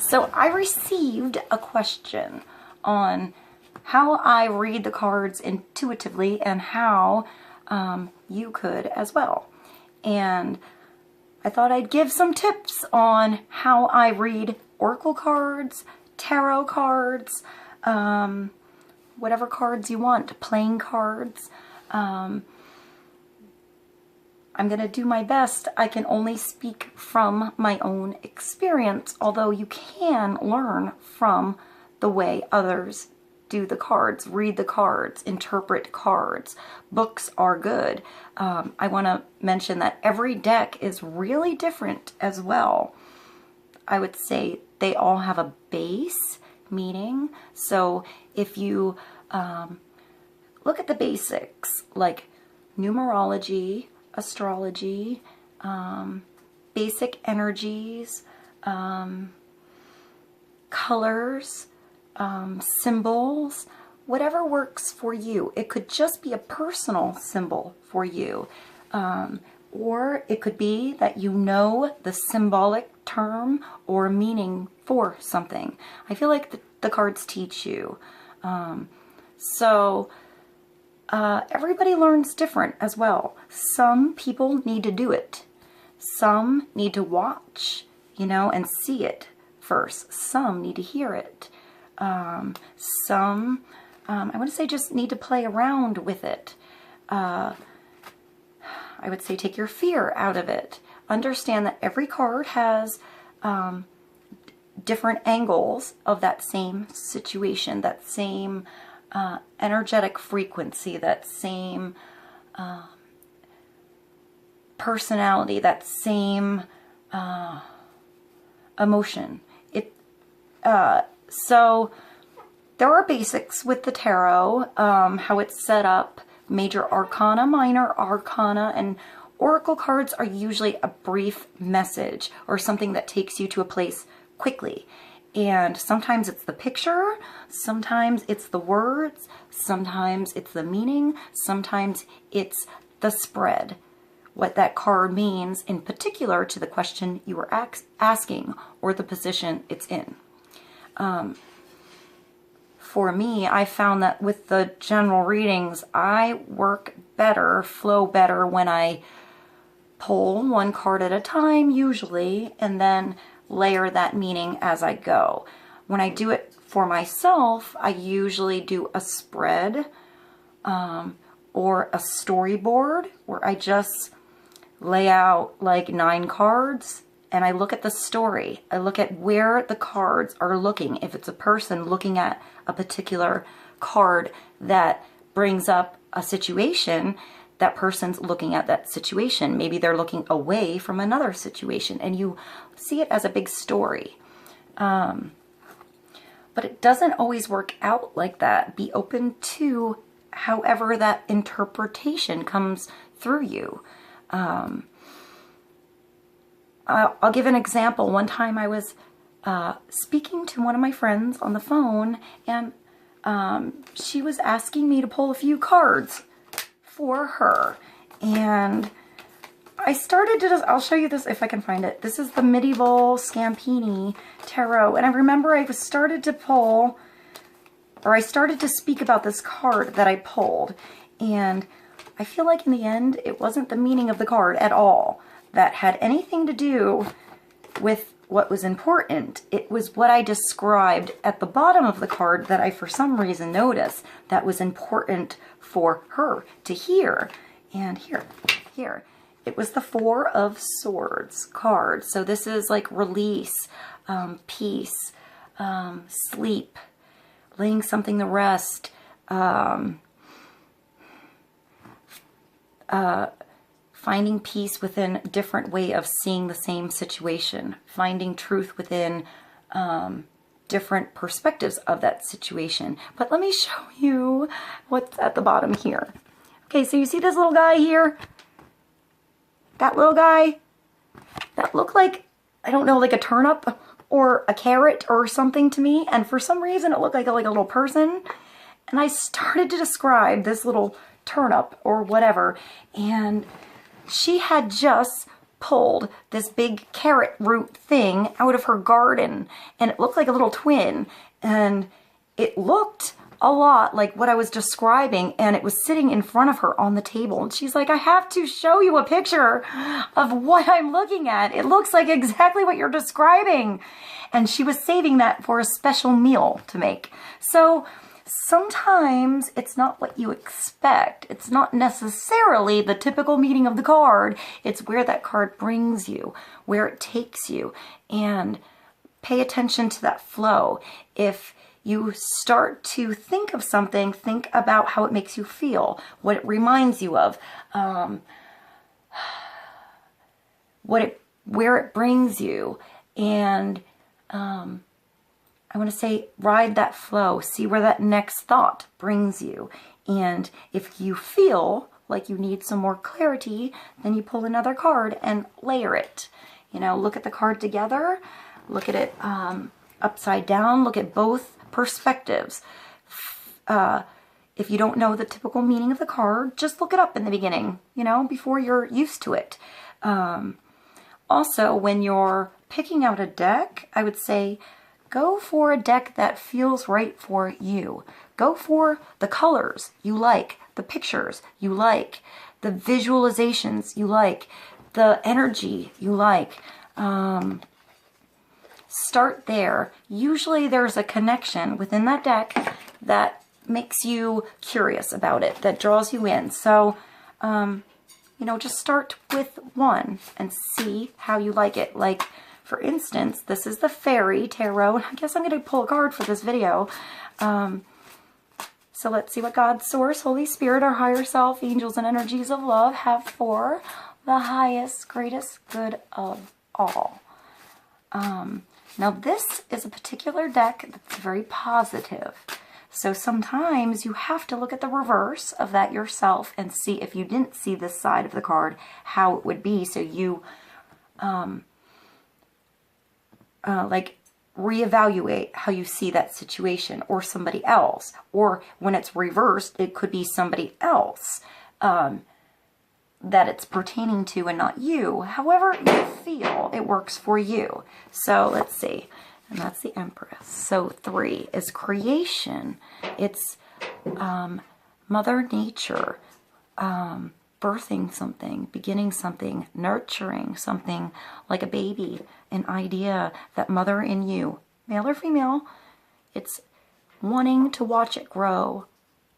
So I received a question on how I read the cards intuitively and how you could as well. And I thought I'd give some tips on how I read oracle cards, tarot cards, whatever cards you want, playing cards. I'm going to do my best. I can only speak from my own experience, although you can learn from the way others do the cards, read the cards, interpret cards. Books are good. I want to mention that every deck is really different as well. I would say they all have a base meaning. So if you look at the basics, like numerology, astrology, basic energies, colors, symbols, whatever works for you. It could just be a personal symbol for you. Or it could be that you know the symbolic term or meaning for something. I feel like the cards teach you. Everybody learns different as well. Some people need to do it. Some need to watch, and see it first. Some need to hear it. Some, I want to say, just need to play around with it. I would say take your fear out of it. Understand that every card has different angles of that same situation, that same energetic frequency, that same personality, that same emotion. So there are basics with the tarot, how it's set up, major arcana, minor arcana, and oracle cards are usually a brief message or something that takes you to a place quickly. And sometimes it's the picture, sometimes it's the words, sometimes it's the meaning, sometimes it's the spread, what that card means in particular to the question you were asking or the position it's in. For me, I found that with the general readings, I work better, flow better when I pull one card at a time usually, and then layer that meaning as I go. When I do it for myself, I usually do a spread or a storyboard where I just lay out like 9 cards and I look at the story. I look at where the cards are looking. If it's a person looking at a particular card that brings up a situation, that person's looking at that situation. Maybe they're looking away from another situation and you see it as a big story. But it doesn't always work out like that. Be open to however that interpretation comes through you. I'll give an example. One time I was speaking to one of my friends on the phone and she was asking me to pull a few cards for her, and I started to I'll show you this if I can find it. This is the Medieval Scampini Tarot, and I remember I started to pull, or I started to speak about this card that I pulled, and I feel like in the end it wasn't the meaning of the card at all that had anything to do with what was important. It was what I described at the bottom of the card that I for some reason noticed that was important for her to hear. And here. It was the 4 of Swords card. So this is like release, peace, sleep, laying something to rest, finding peace within a different way of seeing the same situation, finding truth within different perspectives of that situation. But let me show you what's at the bottom here. Okay, so you see this little guy here? That little guy? That looked like, I don't know, like a turnip or a carrot or something to me. And for some reason it looked like a little person. And I started to describe this little turnip or whatever. And she had just pulled this big carrot root thing out of her garden, and it looked like a little twin, and it looked a lot like what I was describing, and it was sitting in front of her on the table, and she's like, I have to show you a picture of what I'm looking at. It looks like exactly what you're describing. And she was saving that for a special meal to make. So sometimes it's not what you expect. It's not necessarily the typical meaning of the card. It's where that card brings you, where it takes you, and pay attention to that flow. If you start to think of something, think about how it makes you feel, what it reminds you of, where it brings you, and I want to say ride that flow, see where that next thought brings you. And if you feel like you need some more clarity, then you pull another card and layer it. You know, look at the card together, look at it upside down, look at both perspectives. If you don't know the typical meaning of the card, just look it up in the beginning, you know, before you're used to it. Also, when you're picking out a deck, I would say go for a deck that feels right for you. Go for the colors you like, the pictures you like, the visualizations you like, the energy you like. Start there. Usually there's a connection within that deck that makes you curious about it, that draws you in. So, you know, just start with one and see how you like it. Like, for instance, this is the Fairy Tarot. I guess I'm going to pull a card for this video. So let's see what God, Source, Holy Spirit, our higher self, angels, and energies of love have for the highest, greatest good of all. Now this is a particular deck that's very positive. So sometimes you have to look at the reverse of that yourself and see, if you didn't see this side of the card, how it would be. So you like reevaluate how you see that situation or somebody else. Or when it's reversed, it could be somebody else that it's pertaining to and not you. However you feel it works for you. So let's see. And that's the Empress. So 3 is creation. It's Mother Nature, birthing something, beginning something, nurturing something like a baby, an idea, that mother in you, male or female. It's wanting to watch it grow,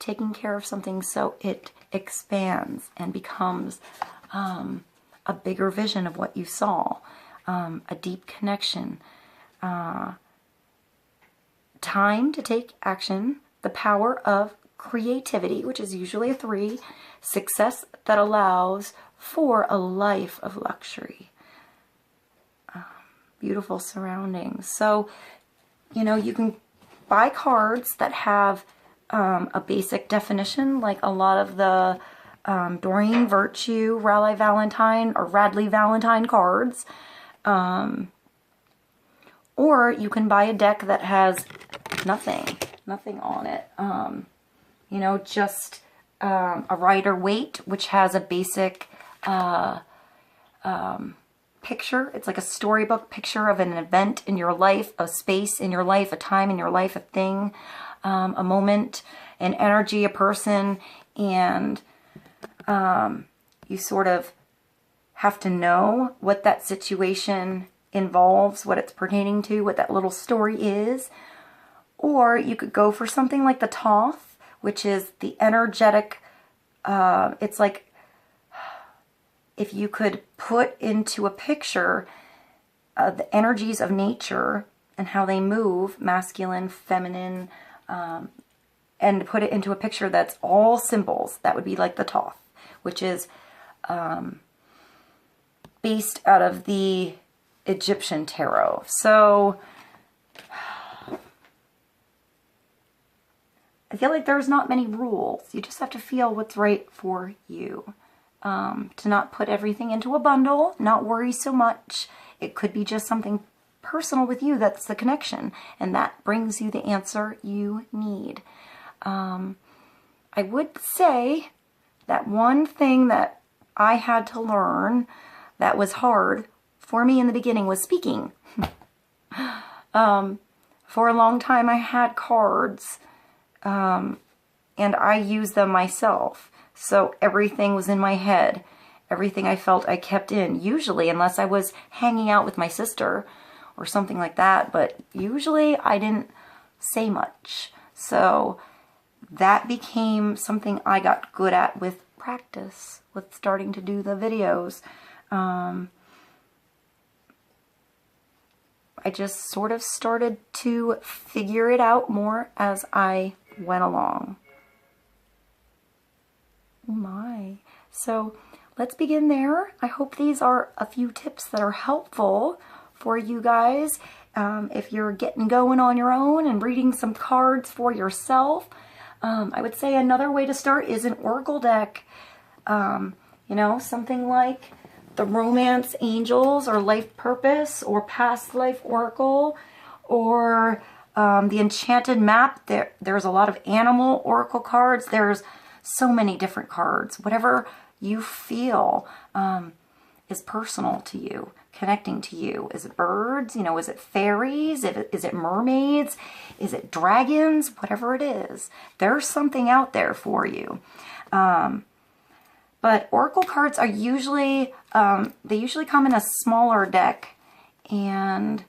taking care of something so it expands and becomes a bigger vision of what you saw, a deep connection. Time to take action, the power of creativity, which is usually a 3, success that allows for a life of luxury, beautiful surroundings. So, you know, you can buy cards that have a basic definition, like a lot of the Doreen Virtue, Raleigh Valentine, or Radley Valentine cards. Or you can buy a deck that has nothing on it. You know, just a Rider-Waite, which has a basic picture. It's like a storybook picture of an event in your life, a space in your life, a time in your life, a thing, a moment, an energy, a person, and you sort of have to know what that situation involves, what it's pertaining to, what that little story is. Or you could go for something like the Thoth, which is the energetic, it's like if you could put into a picture the energies of nature and how they move, masculine, feminine, and put it into a picture that's all symbols. That would be like the Thoth, which is based out of the Egyptian tarot. So I feel like there's not many rules. You just have to feel what's right for you. To not put everything into a bundle, not worry so much. It could be just something personal with you that's the connection, and that brings you the answer you need. I would say that one thing that I had to learn that was hard for me in the beginning was speaking. For a long time I had cards, and I used them myself. So everything was in my head. Everything I felt I kept in, usually, unless I was hanging out with my sister or something like that. But usually I didn't say much. So that became something I got good at with practice, with starting to do the videos. I just sort of started to figure it out more as I went along. Oh my. So let's begin there. I hope these are a few tips that are helpful for you guys. If you're getting going on your own and reading some cards for yourself, I would say another way to start is an oracle deck. You know, something like the Romance Angels or Life Purpose or Past Life Oracle, or the Enchanted Map. There's a lot of animal oracle cards. There's so many different cards. Whatever you feel is personal to you, connecting to you. Is it birds? You know, is it fairies? Is it mermaids? Is it dragons? Whatever it is, there's something out there for you. But oracle cards are usually, they usually come in a smaller deck, and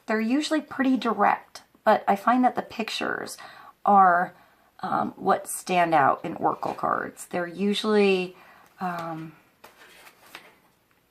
they're usually pretty direct, but I find that the pictures are what stand out in oracle cards. They're usually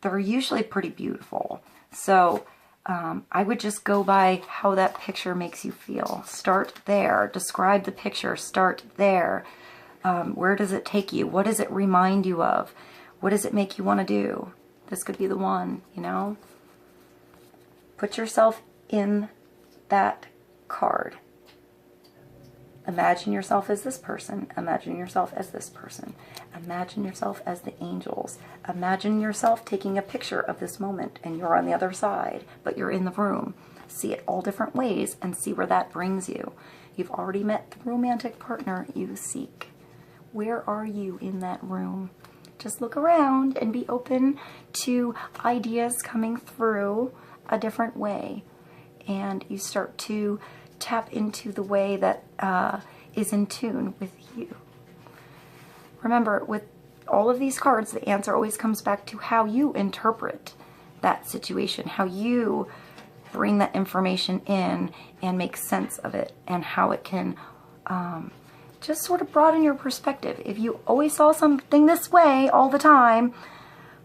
pretty beautiful. So I would just go by how that picture makes you feel. Start there. Describe the picture. Start there. Where does it take you? What does it remind you of? What does it make you want to do? This could be the one, you know? Put yourself in that card. Imagine yourself as this person. Imagine yourself as this person. Imagine yourself as the angels. Imagine yourself taking a picture of this moment and you're on the other side, but you're in the room. See it all different ways and see where that brings you. You've already met the romantic partner you seek. Where are you in that room? Just look around and be open to ideas coming through a different way. And you start to tap into the way that is in tune with you. Remember, with all of these cards, the answer always comes back to how you interpret that situation, how you bring that information in and make sense of it, and how it can just sort of broaden your perspective. If you always saw something this way all the time,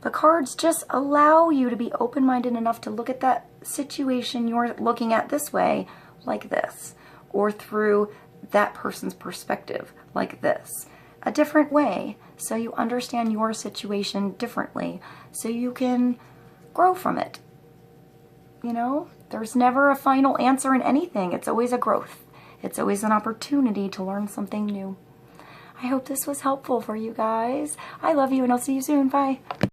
the cards just allow you to be open-minded enough to look at that situation you're looking at this way, like this, or through that person's perspective, like this, a different way, so you understand your situation differently, so you can grow from it. You know, there's never a final answer in anything. It's always a growth. It's always an opportunity to learn something new. I hope this was helpful for you guys. I love you, and I'll see you soon. Bye.